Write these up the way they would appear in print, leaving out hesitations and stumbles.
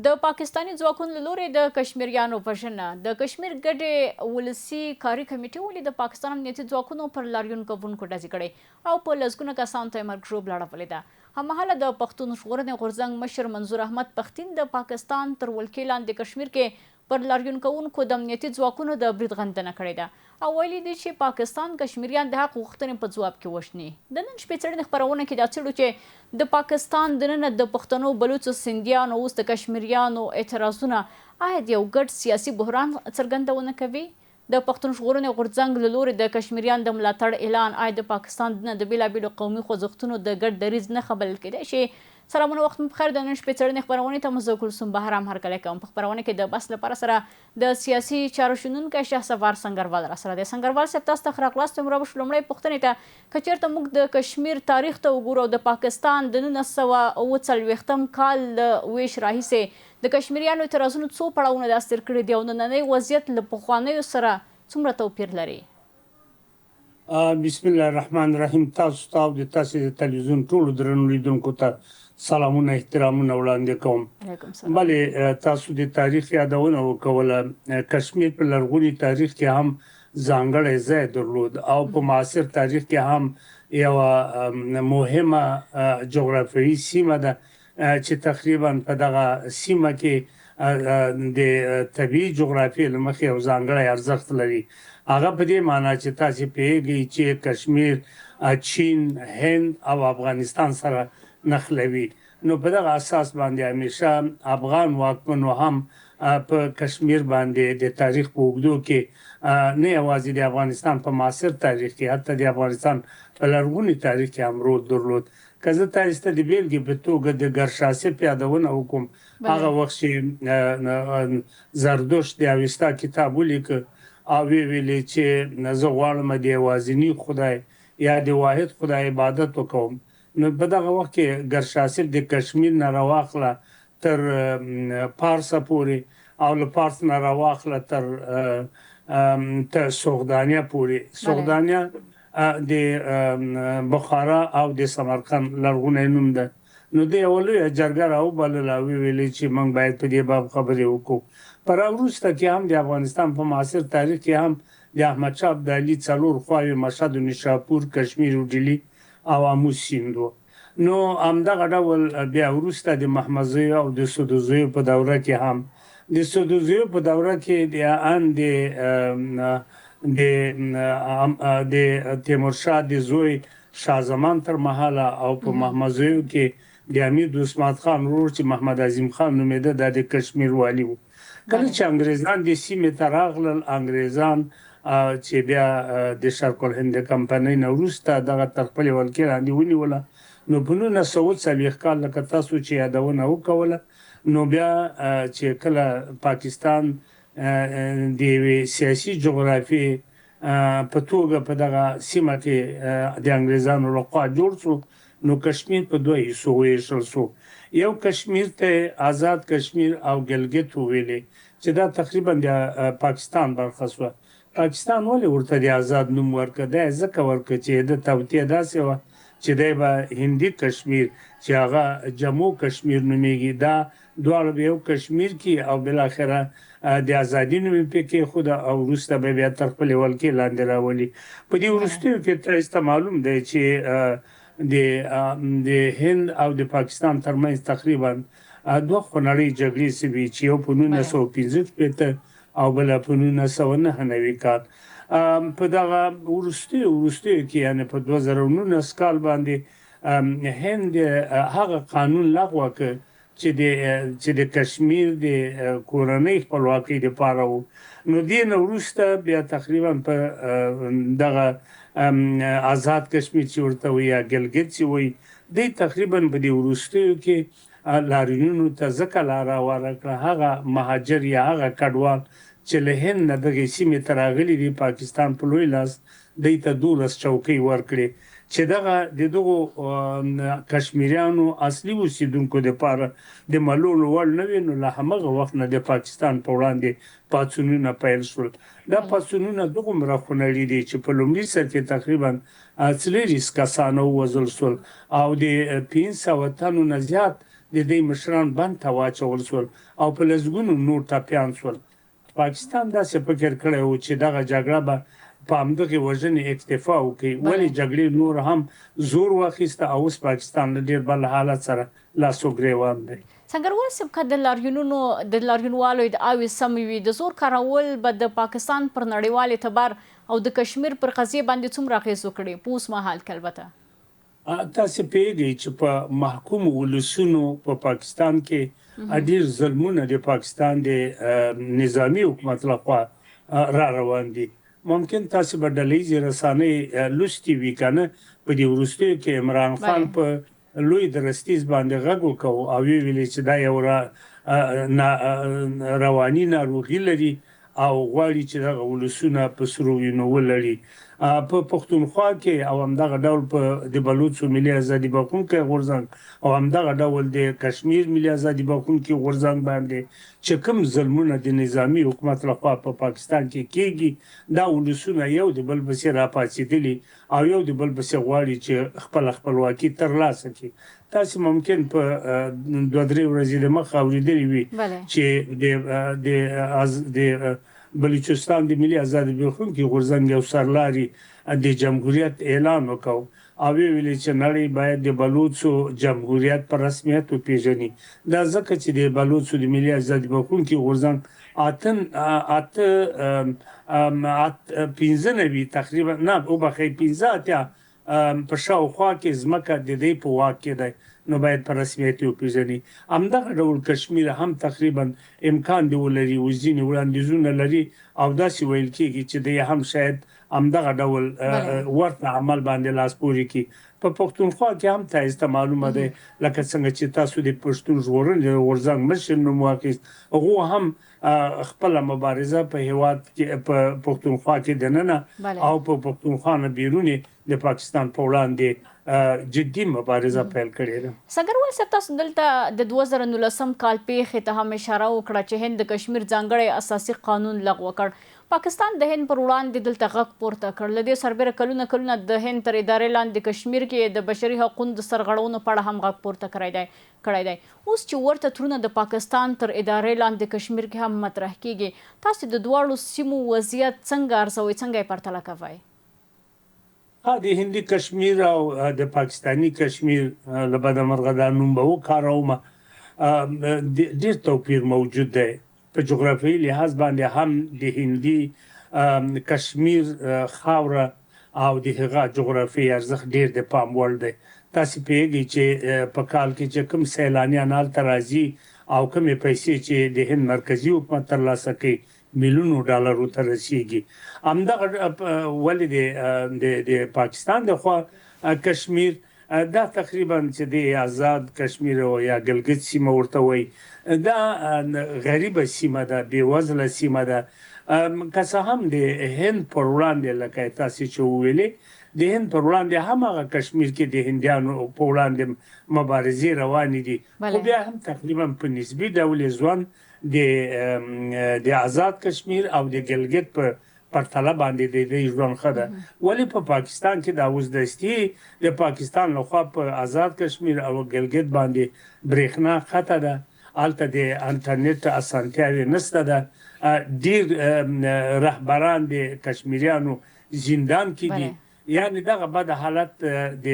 د پاکستاني ځواکونو له لوري د کشمیریانو وژنه د کشمیر ګډې ولسي کاري کمیټې ولې د پاکستان امنیتي ځواکونو پر لاریون کوونکو ډزې کړې او په لسګونه کسانو ته یې مرګ ژوبله اړولې ده. هممهاله د پښتون ژغورنې غورځنګ مشر منظور احمد پښتين د پاکستان تر ولکې لاندې کشمیر کې پر لاریون کوونکو د امنیتي ځواکونو د برید غندنه کړې ده او ویلي دي چې پاکستان کشمیریان د حق غوښتنې په ځواب کې وژني. د نن شپې څېړنې خپرونه کې دا څېړو چې د پاکستان دننه د پښتنو بلوڅو سندیانو اوس د کشمیریانو اعتراضونه آیا د یو ګډ سیاسي بحران څرګندونه کوي؟ د پښتون ژغورنې غورځنګ له لوري د کشمیریان د ملاتړ اعلان آیا د پاکستان دننه د بېلابېلو قومي خوځښتونو د ګډ دریځ نښه بلل کیدای شي؟ سلامونه، وخت مو بخیر. د نن شپې څېړنې خپرونې ته مو زه کلثوم بهرام هرکلی کوم. په خپرونه کې د بحث لپاره سره د سیاسي چارو شنونکی شهسوار سنګروال راسره دی. سنګروال صاحب، تاسو ته ښه راغلاست. همراوش لومړۍ پوښتنې ته که چېرته موږ د کشمیر تاریخ ته وګورو او د پاکستان د 1940 کال له ویش راهیسې د کشمیریانو اعتراضونو څو پړاوونه داسې تېر کړي دي او نننی وضعیت له پخوانیو سره څومره توپیر لري؟ بسم الله الرحمن الرحیم. تاسو ته او د تاسې د تلویزیون ټولو درنو لیدونکو ته سلامونه احترامونه وړاندې کوم. بلې تاسو د تاریخ یادونه وکوله. کشمیر په لرغوني تاریخ کې هم ځانګړی ځای درلود او په معاصر تاریخ کې هم یوه مهمه جغرافیایي سیمه ده چې تقریبا په دغه سیمه کې د طبیعي جغرافیې له مخې یو ځانګړی ارزښت لري. هغه په دې معنی چې تاسې پوهیږئ چې کشمیر چین، هند او افغانستان سره نښلوي. نو په دغه اساس باندې همیشه افغان واکمنو هم په کشمیر باندې د تاریخ په اوږدو کې نه یوازې د افغانستان په معاصر تاریخ کې، حتی د افغانستان په لرغوني تاریخ کې هم رول درلود. که زه تاسو ته د بیلګې په توګه د ګرشاسپ یادونه وکړم، هغه وخت چې زردشت د اوستا کتاب ولیکه او ویلې چې زه غواړم د یوازیني خدای یا د واحد خدای عبادت وکوم. نو په دغه وخت کې ګرشاسپ د کشمیر نه راواخله تر پارسه پورې او له پارس نه راواخله تر سوغدانیه پورې. سوغدانیه د بخارا او د سمرقند لرغونی نوم ده. نو د یوه لویه جرګه راوبلله او ویلې چې موږ باید په دې باب خبرې وکړو. په راوروسته کې هم د افغانستان په معاصر تاریخ کې هم د احمدشاه ابدالي څلور خواوې مشهد و نیشاپور، کشمیر و ډیلي او امو سیند و. نو همدغه ډول بیا وروسته د محمدزیو او د سدوزیو په دوره کې هم د سدوزیو په دوره کې د تیمورشاه د زوی شاه زمان تر مهاله او په محمدزیو کې د امیر دوست محمد خان ورور چې محمد عظیم خان نومېده د کشمیر والی و. کله چې انګریزان د سیمې ته راغلل، انګریزان چې بیا د شرق الهند کمپنۍ نه وروسته دغه تر خپلې ولکې لاندې ونیوله. نو په 1940 کال لکه تاسو چې یادونه وکوله، نو بیا چې کله پاکستان د یوې سیاسي جغرافیې په توګه په دغه سیمه کې د انګریزانو لخوا جوړ شو، نو کشمیر په دوه حصو وویشل شو. یو کشمیر ته آزاد کشمیر او ګلګت وویلې چې دا تقریبا د پاکستان برخه شوه. پاکستان ولې ورته د آزاد نوم ورکړه؟ دا یې ځکه ورکړه چې د توطیه داسې وه چې دی به هندي کشمیر چې هغه جمو کشمیر نومیږي، دا دواړه به یو کشمیر کې او بالاخره د ازادي نوم یې پرې کېښوده او وروسته به بیا تر خپلې ولکې لاندې راولي. په دې وروستیو کې تاسو ته معلوم دی چې د هند او د پاکستان ترمنځ تقریبا دوه خونړۍ جګړې شوې چې یو په 1945 او بله په 1999 کال. په دغه وروستیو کې یعنې په 2019 کال باندې هند هغه قانون لغوه کړ چې د کشمیر د کورنۍ خپلواکۍ دپاره و. نو دې نه وروسته بیا تقریبا په دغه آزاد کشمیر چې ورته وایي یا ګلګت چې وایي، دی تقریبا په دې وروستیو کې لاریونونو ته ځکه لاره هواره کړه. هغه مهاجر یا هغه کډوال چې له هند نه دغې سیمې ته راغلي دي، پاکستان په لوی لاس دوی ته 12 چوکۍ ورکړې چې دغه د دغو کشمیریانو اصلي اوسیدونکو دپاره د ملولو وړ نه وي. نو له همغه وخت نه د پاکستان په وړاندې پاڅونونه پیل شول. دا پاڅونونه دومره خونړي دي چې په لومړي سر کې تقریبا 40 کسان ووژل شول او د 500 تنو نه زیات د دې مشران بند ته واچول شول او په لسګونو نور ټپیان شول. پاکستان داسې فکر کړی و چې دغه جګړه به په همدغې وژنې اکتفا وکړي، ولې جګړې نور هم زور واخیسته او اوس پاکستان له ډېر بل حالت سره لاس و ګرېوان دی. سنګروال صاحب که د لاریونوالو ادعاوې سمې وي د زور کارول به د پاکستان پر نړیوال اعتبار او د کشمیر پر قضیې باندې څومره اغېز وکړي په اوس مهال کې البته تاسې پوهېږئ چې په محکوم ولسونو په پاکستان کې ډېر ظلمونه د پاکستان د نظامي حکومت لخوا را روان دي. ممکن تاسې به ډلهیزې رسانۍ لوستي وي که نه، په دې وروستیو کې عمران خان په لوی درستیز باندې غږ وکړ او ویې ویلې چې دا یو رواني ناروغي لري او غواړي چې دغه ولسونه په سرو وینو ولړي. په پښتونخوا کې او همدغه ډول په د بلوڅو ملي ازادي بخښونکی غورځنګ او همدغه ډول د کشمیر ملي ازادي بخښونکي غورځنګ باندې چې کوم ظلمونه د نظامي حکومت لخوا په پاکستان کې کېږي، دا ولسونه یو د بل پسې راپاڅېدلي او یو د بل پسې غواړي چې خپله خپلواکي ترلاسه کړي. تاسې ممکن په 2-3 ورځې د مخه اورېدلي وي چې د بلوچستان د ملي ازادي بخښونکي غورځنګ یو سرلاري د جمهوریت اعلان وکړ او ویې ویلې چې نړۍ باید د بلوڅو جمهوریت په رسمیت وپېژني. دا ځکه چې د بلوڅو د ملي ازادي بخښونکي غورځنګ 95 تقریبا نه وبخښئ 15 په شاوخوا کې ځمکه د دې په واک کې دی، نو باید په رسمیت یې وپېژني. همدغه ډول کشمیر هم تقریبا امکان دی ولري، ځینې وړاندیزونه لري او داسې ویل کېږي چې دی هم شاید همدغه ډول ورته عمل باندې لاس پورې کړي. په پښتونخوا کې هم تاسو ته معلومه دی لکه څنګه چې تاسو د پښتون ژغورنې غورځنګ مشر نوم واخیست، هغو هم خپله مبارزه په هیواد کې په پښتونخوا کې دننه او په پښتونخوا نه بیرون د پاکستان په وړاندې جدي مبارزه پیل کړې ده. سنګروال صاحب تاسو دلته د 2019 کال پیښې ته هم اشاره وکړه چې هند د کشمیر ځانګړی اساسي قانون لغوه کړ. پاکستان د هند پر وړاندې دلته غږ پورته کړ. له دې سربیره کلونه د هند تر ادارې لاندې کشمیر کې د بشري حقوقو د سرغړونو په اړه هم غږ پورته کړی دی. اوس چې ورته ترونه د پاکستان تر ادارې لاندې کشمیر کې هم مطرح کیږي، تاسو د دواړو سیمو وضعیت څنګه ارزوئ، څنګه یې پرتله کوئ؟ د هندي کشمیر او د پاکستانی کشمیر له بده مرغه دا نوم به وکاروم، ډېر توپیر موجود دی. په جغرافیایي لحاظ باندې هم د هندي کشمیر خاوره او د هغه جغرافیایي ارزښت ډېر د پام وړ دی. تاسې پوهېږئ چې په کال کې چې کوم سیلانیان هلته راځي او کومې پیسې چې د هند مرکزي حکومت ترلاسه کوي میلیونو ډالرو ته رسیږي. همدغه ولې د پاکستان د خوا کشمیر دا تقریبا چې د آزاد کشمیر او یا ګلګت سیمه ورته وایي، دا غریبه سیمه ده، بېوزله سیمه ده. که څه هم د هند پر وړاندې لکه تاسې چې وویلې د هند پر وړاندې هم هغه کشمیر کې د هندیانو په وړاندې مبارزې روانې دي، خو بیا هم تقریبا په نسبي ډول ځوان د آزاد کشمیر او د ګلګت په پرتله باندې د دې ژوند ښه ده. ولې په پاکستان کې دا اوس دستي د پاکستان لخوا په آزاد کشمیر او ګلګت باندې برېښنا قطع ده، هلته د انټرنیټ اسانتیاوې نشته ده، ډېر رهبران د کشمیریانو زندان کې دي. یعنی دغه بد حالت د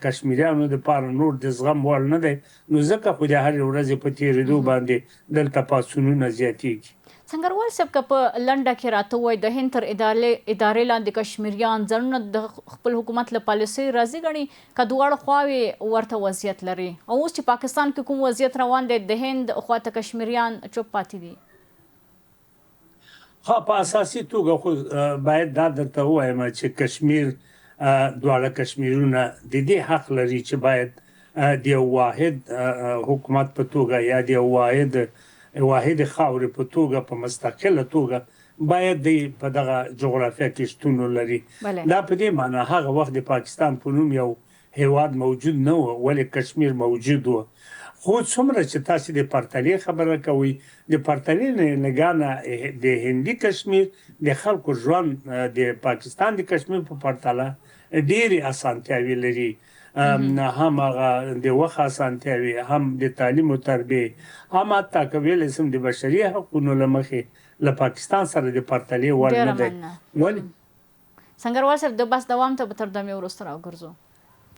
کشمیریانو دپاره نور د زغم وړ نه دی، نو ځکه خو د هرې ورځې په تېرېدو باندې دلته پاڅونونه زیاتېږي. سنګروال صاحب که په لنډه کې راته ووایي د هند تر ادارې لاندې کشمیریان ځانونه د خپل حکومت له پالیسۍ راضي ګڼي که دواړه خواوې ورته وضعیت لري، او اوس چې پاکستان کې کوم وضعیت روان دی د هند خواته کشمیریان چوپ پاتې دي؟ په اساسي توګه خو باید دا درته ووایم چې کشمیر دواړه کشمیرونه د دې حق لري چې باید د یو واحد حکومت په توګه یا د یو واحد خاورې په توګه په مستقله توګه باید دی په دغه جغرافیه کې شتون ولري. دا په دې معنی هغه وخت د پاکستان په نوم یو هیواد موجود نه و، ولې کشمیر موجود و. خو څومره چې تاسو د پرتلې خبره کوئ، د پرتلې نګاه د هندي کشمیر د خلکو ژوند د پاکستان د کشمیر په پرتله ډېرې اسانتیاوې لري. هم هغه د وخت اسانتیاوي هم د تعلیم او تربیه هم حتی که ویلی سم د بشري حقونو له مخې له پاکستان سره د پرتلې وړ ډیره نه دی مننه ولې سنګروال صاحب د بحث دوام ته به تر دمې وروسته راوګرځو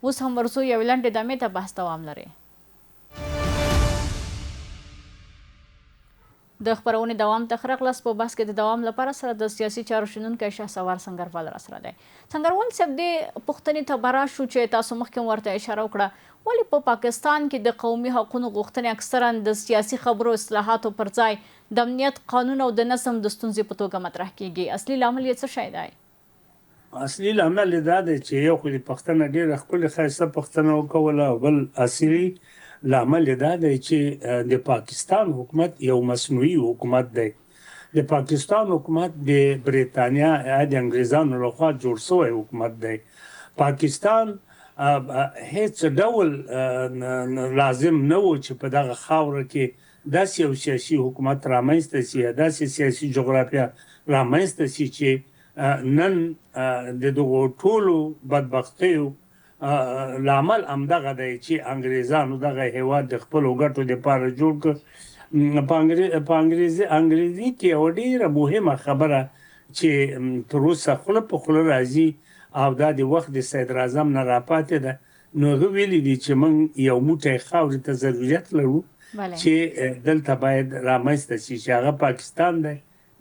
اوس هم ورسو یوې لنډې دمې ته بحث دوام لري د خبرونې دوام ته ښه راغلاست په بحث کې د دوام لپاره سره د سیاسي چارو شنونکی شهسوار سنګروال راسره دی سنګروال صاحب دې پوښتنې ته به راشو چې تاسو مخکې ورته اشاره وکړه ولې په پاکستان کې د قومي حقونو غوښتنې اکثرا د سیاسي خبرو اصلاحاتو پر ځای د امنیت قانون او د نظم د ستونزې په توګه مطرح کیږي اصلي لامل یې څه شی دی اصلي لامل دا دی چې یو خو د پښتنه ډېره ښکلې ښایسته پښتنه وکوله او بل اصلي لامل دا دی چې د پاکستان حکومت یو مصنوعي حکومت دی د پاکستان حکومت د بریتانیا یا د انګریزانو لخوا جوړ شوی حکومت دی پاکستان هیڅ ډول لازم نه و چې په دغه خاوره کې داسې یو سیاسي حکومت رامنځته شي یا داسې سیاسي جغرافیه رامنځته شي چې نن د دغو ټولو بدبختیو لامل همدغه دی چې انګریزانو دغه هیواد د خپلو ګټو دپاره جوړ کړ په انګریزي کې یوه ډېره مهمه خبره چې تر اوسه خوله په خوله راځي او دا د وخت د صدراعظم نه راپاتې ده نو هغه ویلي دي چې موږ یو موټی خاورې ته ضرورت لرو چې دلته باید رامنځته شي چې هغه پاکستان دی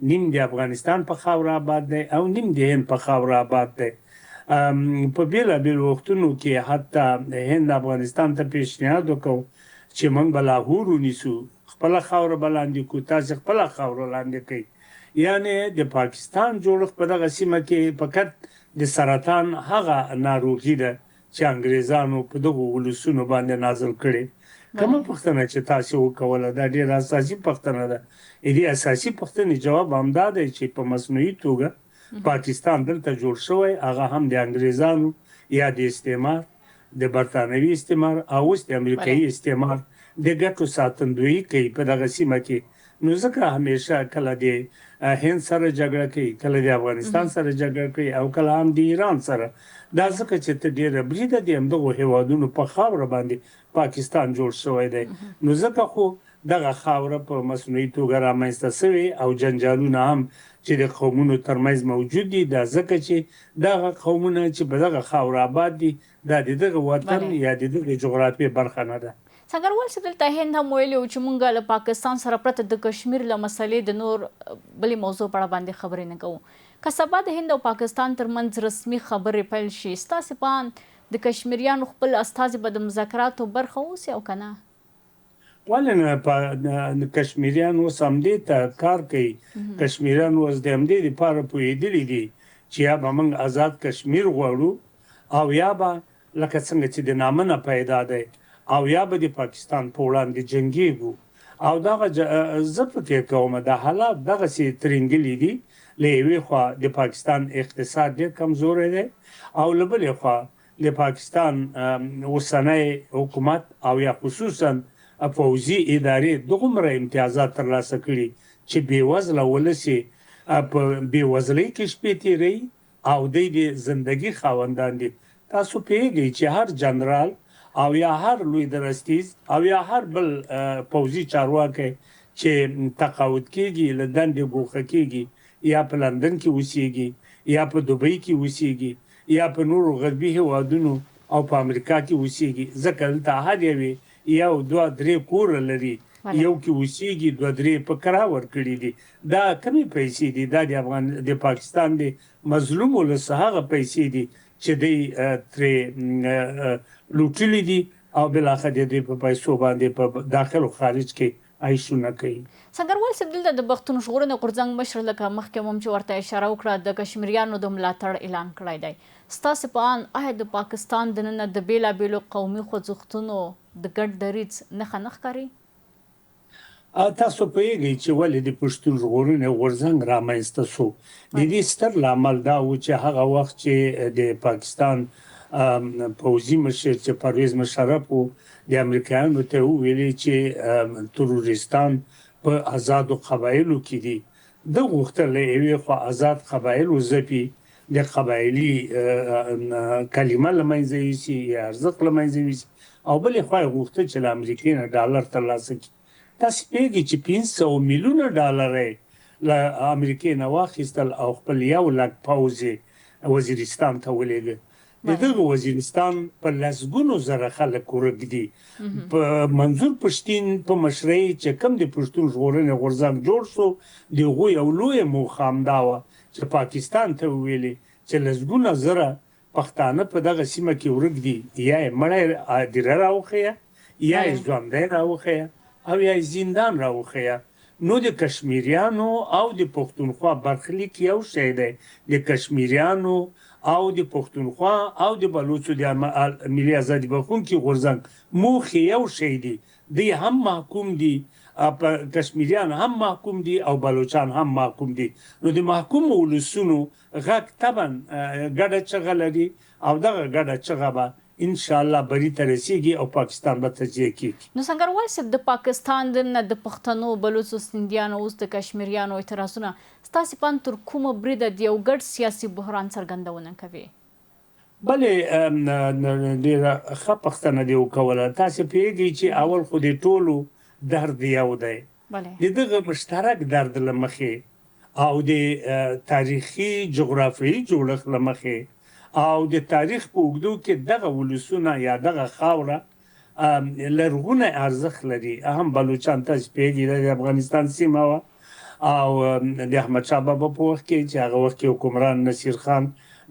نیم د افغانستان په خاوره آباد دی او نیم د هند په خاوره آباد دی په بېلابېلو وختونو کې حتی هند افغانستان ته پیشنهاد وکړو چې موږ به لاهور ونیسو خپله خاوره به لاندې کړو تاسې خپله خاوره لاندې کوئ یعنې د پاکستان جوړښت په دغه سیمه کې فقط د سرطان هغه ناروغي ده چې انګریزانو په دغو ولسونو باندې نازل کړې کومه پوښتنه چې تاسې وکوله دا ډېره اساسي پوښتنه ده دې اساسي پوښتنې جواب همدا دی چې په مصنوعي توګه پاکستان دلته جوړ شوی هغه هم د انګریزانو یا د استعمار د برطانوي استعمار او اوس د امریکایي استعمار د ګټو ساتندویي کوي په دغه سیمه کې نو ځکه همیشه کله د هند سره جګړه کوي کله د افغانستان سره جګړه کوي او کله هم د ایران سره دا ځکه چې ته ډېره بریده د همدغو هیوادونو په خاوره باندې پاکستان جوړ شوی دی نو ځکه خو دغه خاوره په مصنوعي توګه رامنځته شوې او جنجالونه هم چې د قومونو ترمنځ موجود دي دا ځکه چې دغه قومونه چې په دغه خاوره آباد دي دا د دغه وطن یا د دغه جغرافیې برخه نه ده سنګروال صاحب دلته هند هم ویلي و چې موږ له پاکستان سره پرته د کشمیر له مسلې د نور بلې موضوع په اړه باندې خبرې نه کوو که سبا د هند او پاکستان ترمنځ رسمي خبرې پیل شي ستاسې په اند د کشمیریانو خپل استازي به د مذاکراتو برخه اوسي او که نه ولې نه کشمیریان اوس همدې ته کار کوي کشمیریان اوس د همدې دپاره پوهېدلي دي چې یا به موږ آزاد کشمیر غواړو او یا به لکه څنګه چې د نامه نه پیدا دی او یا به د پاکستان په وړاندې جنګېږو او دغه زه فکر کوم دا حالات دغسې ترینګلي دي له یوې خوا د پاکستان اقتصاد ډېر کمزوری دی او له بلې خوا د پاکستان اوسنی حکومت او یا خصوصا پوځي ادارې دومره امتیازات ترلاسه کړي چې بېوزله ولس یې په بېوزلۍ کې شپې تېروي او دوی د زندګي خاوندان دي تاسو پوهېږئ چې هر جنرال او یا هر لوی درستیز او یا هر بل پوځي چارواکی چې تقاعد کېږي له دندې ګوښه کېږي یا په لندن کې اوسېږي یا په دوبۍ کې اوسېږي یا په نورو غربي هیوادونو او په امریکا کې اوسېږي ځکه دلته هر یوې یو دوه درې کوره لري یو کې اوسېږي دوه درې په کرا ورکړي دي دا کمې پیسې دي دا د پاکستان د مظلوم ولس هغه پیسې دي چې دوی ترې لوټلي دي او بالاخره د دوی په پیسو باندې په داخل او خارج کې عیشونه کوي سنګروال صاحب دلته د پښتون ژغورنې غورځنګ مشر لکه مخکې هم چې ورته اشاره وکړه د کشمیریانو د ملاتړ اعلان کړی دی ستاسې په اند آیا د پاکستان دننه د بېلابېلو قومي خوځښتونو د ګډ دریځ نښه نه ښکاري تاسو پوهېږئ چې ولې د پښتون ژغورنې غورځنګ رامنځته شو د دې ستر لامل دا و چې هغه وخت چې د پاکستان پوځي مشر چې پرویز مشرف و د امریکایانو ته وویلې چې تروریستان په آزادو قبایلو کې دي ده غوښتل له یوې خوا آزاد قبایل وځپي د قبایلي کلمه له منځه یوسي یا ارزښت له منځه یوسي او بلې خوا یې غوښتل چې له امریکې نه ډالر ترلاسه کړي. تاسې پوهېږئ چې 500 میلیونه ډالر یې له امریکې نه واخیستل او خپل 1 لک پوځ یې وزیرستان ته ولېږه. د دغه وزیرستان په لسګونو زره خلک ورک دي. په منظور پښتین په مشرۍ چې کوم د پښتون ژغورنې غورځنګ جوړ شو، د هغوی یو لویه موخه همدا وه چې پاکستان ته وویلې چې لسګونه زره پښتانه په دغه سیمه کې ورک دي، یا یې مړی هدیره راوښیه، یا یې ژوندی راوښیه او یا یې زندان راوښیه. نو د کشمیریانو او د پښتونخوا برخلیک یو شی دی. د کشمیریانو او د پښتونخوا او د بلوچو د ملي ازادي بخښونکي غورځنګ موخې یو شی دی. دوی هم محکوم دي، کشمیریان هم محکوم دي او بلوچان هم محکوم دي. نو د محکومو ولسونو غږ طبعا ګډه چغه لري او دغه ګډه چغه به ان شاء الله بری ته رسیږي او پاکستان به تجزیه کیږي. نو سنگروال صاحب د پاکستان د پښتنو بلوچو سندیانو اوس د کشمیریانو اعتراضونه ستاسې په اند تر کومه بریده د یو ګډ سیاسي بحران څرګندونه کوي؟ بلې ډېره ښه پوښتنه دې وکوله. تاسې پوهېږئ چې اول خو د ټولو درد یو دی، د دغه مشترک درد له مخې او د تاریخي جغرافیایي جوړښت له مخې او د تاریخ په اوږدو کې دغه ولسونه یا دغه خاوره لرغونی ارزښت لري. هم بلوچان تاسې پوهېږئ د افغانستان سیمه وه او د احمدشاه بابا په وخت کې چې هغه وخت کې حکمران نصیر خان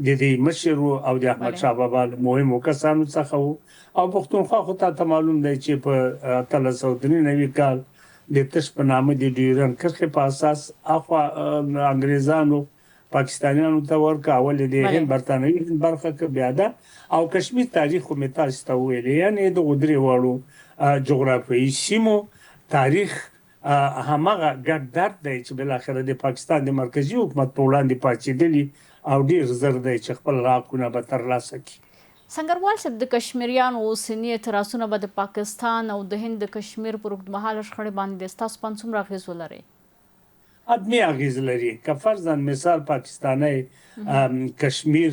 د دې مشر و او د احمدشاه بابا مهمو کسانو څخه و. او پښتونخوا خو تاته معلوم دی چې په 1893 کال د تش په نامه د ډیورنډ کرښې په اساس اخوا انګریزانو پاکستانیانو ته ورکړه. اول د هند برطانوي هند برخه کې بیا ده او کشمیر تاریخ خو مې تاسو ته ویلې، یعنې د درې واړو جغرافیایي سیمو تاریخ هماغه ګډ درد دی چې بالاخره د پاکستان د مرکزي حکومت په وړاندې پاڅېدلي او ډېر زر دی چې خپل حقونه به ترلاسه کړي. سنگروال صاحب د کشمیریانو اوسني اعتراضونه به د پاکستان او د هند د کشمیر پر اوږدمهاله شخړې باندې ستاسو په اند څومره اغېز ولري؟ حتمي اغېز لري. که فرضاً مثال پاکستانی کشمیر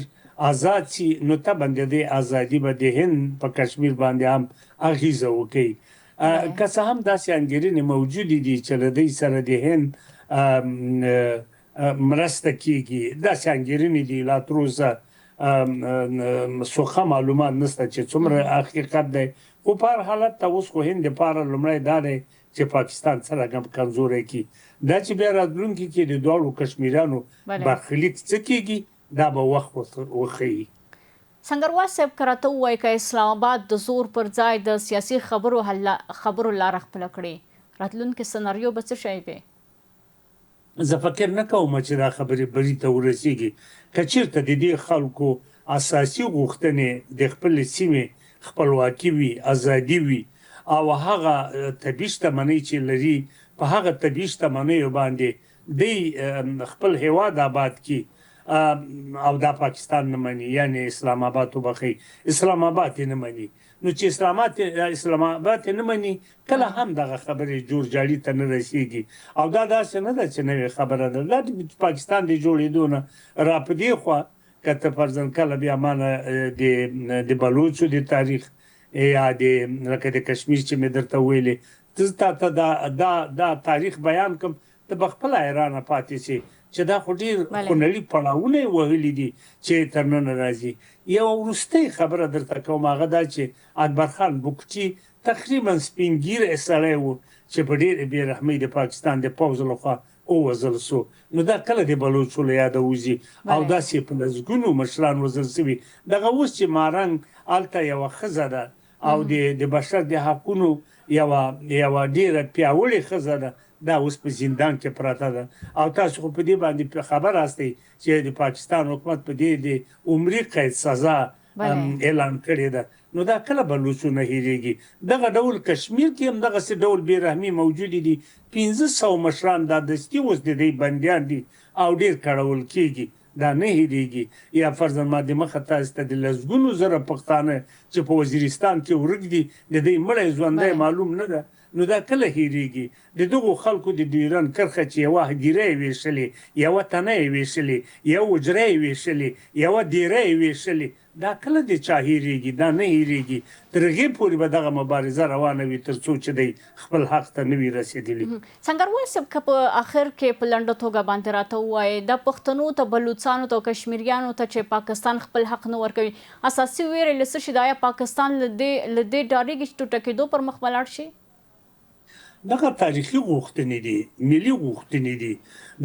آزاد سي نو طبعا د دې ازادي به د هند په کشمیر باندې هم اغېزه وکړي. که څه هم داسې انګېرنې موجودې دي چې له دوی سره د هند مرسته کیږي، داسې انګېرنې دي، لا تر اوسه سوخه معلومات نشته چې څومره حقیقت دی. خو په هر حالت ته اوس خو هند دپاره لومړی دا دی چې پاکستان سره کمزوری کړي. دا چې بیا راتلونکي کې د دواړو کشمیریانو برخلیک څه کیږي دا به وخت وښیي. سنگروال صاحب که راته ووایي که اسلام آباد د زور پر ځای د سیاسي خبرو لاره خپله کړي، راتلونکي سناریو به څه شی وي؟ زه فکر نه کوم چې دا خبرې بری ته ورسیږي. که چېرته د دې خلکو اساسي غوښتنې د خپلې سیمې خپلواکي وي، ازادي وي او هغه طبیعي شتمنۍ چې لري په هغه طبیعي شتمنیو باندې دوی خپل هیواد آباد کړي او دا پاکستان نه مني، یعنې اسلام آباد وبخئ اسلام آباد یې نه مني. نو چې اسلام آباد یې نه مني کله هم دغه خبرې جوړجاړي ته نه رسیږي. او دا داسې نه ده چې نوې خبره ده. دا د پاکستان د جوړېدو نه را په دې خوا که ته فرضاً کله بیا مانه د بلوچو د تاریخ یا د لکه د کشمیر چې مې درته ویلې ته دا تاریخ بیان کوم ته به خپله حیرانه پاتې سي چې دا خو ډېر خونړي پړاوونه یې وهلي دي چې تر ننه راځي. یوه وروستۍ خبره درته کوم، هغه دا چې اکبرخان بګتي تقریبا سپین ږیری سړی و چې په ډېرې بې رحمۍ د پاکستان د پوځ لخوا ووژل سو. نو دا کله د بلوچو له یاده وځي او داسې په لسګونو مشران وژل سوي. دغه اوس چې مارنګ هلته یوه ښځه ده او د بشر د حقونو یوه ډېره پیاوړې ښځه ده، دا اوس په زندان کې پراته ده. او تاسو خو په دې باندې خبر هستئ چې د پاکستان حکومت په دې د عمري قید سزا اعلان کړې ده. نو دا کله بلوچو نه هېرېږي. دغه ډول کشمیر کې هم دغسې ډول بې رحمي موجودې دي. 500 مشران دا دستي اوس د دوی بندیان دي او ډېر کړول کېږي. دا نه هېرېږي. یا فرضاً ما د مخه تاسو ته د لسګونو زره پښتانه چې په وزیرستان کې ورک دي د دې مړی ژوندی معلوم نه ده، نو دا کله هېرېږي؟ د دغو خلکو د ډیورن کرښه چې یوه هدیره یې ویشلې، یوه تنه یې ویشلې، یوه حجره یې ویشلې، یوه دیره یې ویشلې، دا کله د چا هېرېږي؟ دا نه هېرېږي. تر هغې پورې به دغه مبارزه روانه وي تر څو چې دی خپل حق ته نه وي رسېدلی. سنګروال صاحب که په آخر کې په لنډه توګه باندې راته ووایې د پښتنو ته بلوڅانو ته او کشمیریانو ته چې پاکستان خپل حق نه ورکوي اساسي ویرې له څه شي ده؟ آیا پاکستان له دې ډارېږي چې ټوټه کېدو پر مخ به لاړ شي؟ دغه تاریخي غوښتنې دي، ملي غوښتنې دي،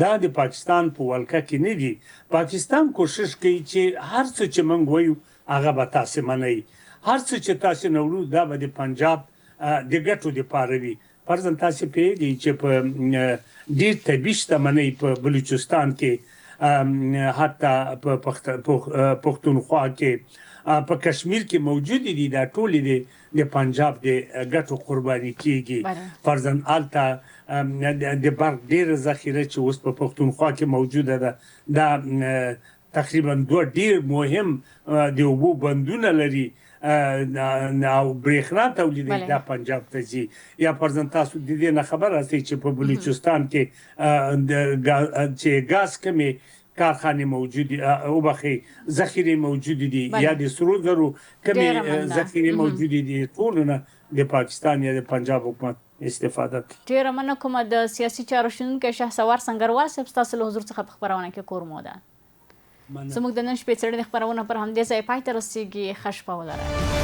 دا د پاکستان په ولکه کې نه دي. پاکستان کوشش کوي چې هر څه چې موږ وایو هغه به تاسې منئ، هر څه چې تاسې نه وړو دا به د پنجاب د ګټو دپاره وي. فرضاً تاسې پوهېږئ چې په ډېر طبیعي شتمنۍ په بلوچستان کې، حتی په پښتونخوا کې، په کشمیر کې موجود دي، دا ټولې د پنجاب د ګټو قرباني کیږي. فرضاً هلته د برق ډېره ذخیره چې اوس په پښتونخوا کې موجوده ده، دا تقریبا 2 ډېر مهم د اوبو بندونه لري او برېښنا تولیدوي، دا پنجاب ته ځي. یا فرضاً تاسو د دې نه خبر یاستئ چې په بلوچستان کې چې ګاز کمې کارخانې موجودې ذخیرې موجودې دي، یا د سرو زرو کمې ذخیرې موجودې دي، ټولو نه د پاکستان یا د پنجاب حکومت استفاده کوي. ډېره مننه کومه د سیاسي چارو شنونکی شهسوار سنګروال صاحب ستاسو له حضور څخه په خپرونه کې کورمو ده. زموږ د نن شپې څېړنې خپرونه پر همدې ځای پای ته رسېږي. ښه شپه ولرئ.